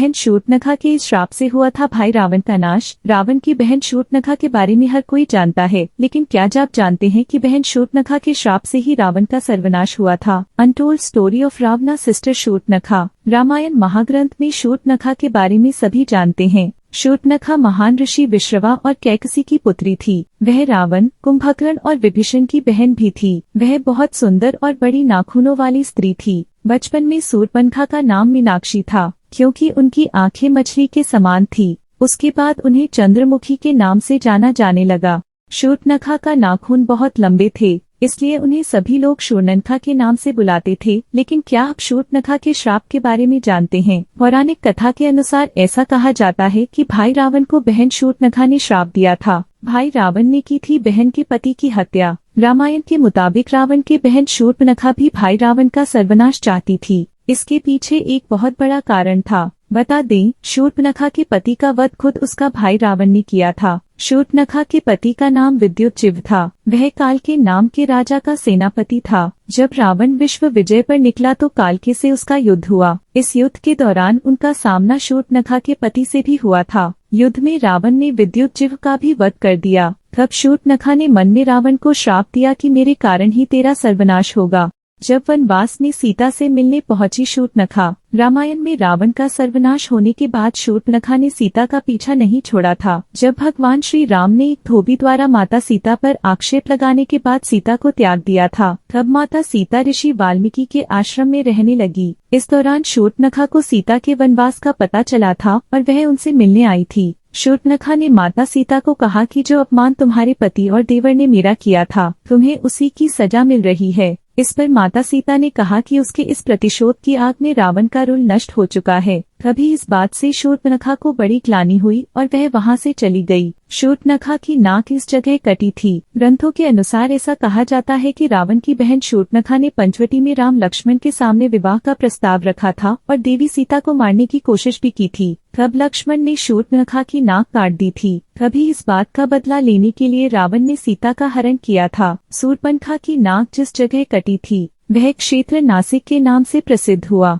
बहन शूर्पणखा के इस श्राप से हुआ था भाई रावण का नाश। रावण की बहन शूर्पणखा के बारे में हर कोई जानता है, लेकिन क्या आप जानते हैं कि बहन शूर्पणखा के श्राप से ही रावण का सर्वनाश हुआ था? Untold story of Ravana sister Shurpanakha. Ramayana महाग्रंथ में शूर्पणखा के बारे में सभी जानते हैं। शूर्पणखा महान ऋषि विश्रवा और कैकसी की पुत्री थी। वह रावण, कुंभकर्ण और विभीषण की बहन भी थी। वह बहुत सुंदर और बड़ी नाखूनों वाली स्त्री थी। बचपन में शूर्पणखा का नाम मीनाक्षी था, क्योंकि उनकी आंखें मछली के समान थी। उसके बाद उन्हें चंद्रमुखी के नाम से जाना जाने लगा। शूर्पणखा का नाखून बहुत लंबे थे, इसलिए उन्हें सभी लोग शूर्पणखा के नाम से बुलाते थे। लेकिन क्या आप शूर्पणखा के श्राप के बारे में जानते हैं? पौराणिक कथा के अनुसार ऐसा कहा जाता है कि भाई रावण को बहन शूर्पणखा ने श्राप दिया था। भाई रावण ने की थी बहन के पति की हत्या। रामायण के मुताबिक रावण की बहन शूर्पणखा भी भाई रावण का सर्वनाश चाहती थी। इसके पीछे एक बहुत बड़ा कारण था। बता दें, शूर्पणखा के पति का वध खुद उसका भाई रावण ने किया था। शूर्पणखा के पति का नाम विद्युतजिह्व था। वह कालके नाम के राजा का सेनापति था। जब रावण विश्व विजय पर निकला तो कालके से उसका युद्ध हुआ। इस युद्ध के दौरान उनका सामना शूर्पणखा के पति से भी हुआ था। युद्ध में रावण ने विद्युतजिह्व का भी वध कर दिया। तब शूर्पणखा ने मन में रावण को श्राप दिया कि मेरे कारण ही तेरा सर्वनाश होगा। जब वनवास में सीता से मिलने पहुंची शूर्पणखा, रामायण में रावण का सर्वनाश होने के बाद शूर्पणखा ने सीता का पीछा नहीं छोड़ा था। जब भगवान श्री राम ने एक धोबी द्वारा माता सीता पर आक्षेप लगाने के बाद सीता को त्याग दिया था, तब माता सीता ऋषि वाल्मीकि के आश्रम में रहने लगी। इस दौरान शूर्पणखा को सीता के वनवास का पता चला था और वह उनसे मिलने आई थी। शूर्पणखा ने माता सीता को कहा कि जो अपमान तुम्हारे पति और देवर ने मेरा किया था, तुम्हें उसी की सजा मिल रही है। इस पर माता सीता ने कहा कि उसके इस प्रतिशोध की आग में रावण का रूल नष्ट हो चुका है। तभी इस बात से शूर्पणखा को बड़ी ग्लानि हुई और वह वहां से चली गई। शूर्पणखा की नाक इस जगह कटी थी। ग्रंथों के अनुसार ऐसा कहा जाता है कि रावण की बहन शूर्पणखा ने पंचवटी में राम लक्ष्मण के सामने विवाह का प्रस्ताव रखा था और देवी सीता को मारने की कोशिश भी की थी। तब लक्ष्मण ने शूर्पणखा की नाक काट दी थी। तभी इस बात का बदला लेने के लिए रावण ने सीता का हरण किया था। शूर्पणखा की नाक जिस जगह कटी थी, वह क्षेत्र नासिक के नाम से प्रसिद्ध हुआ।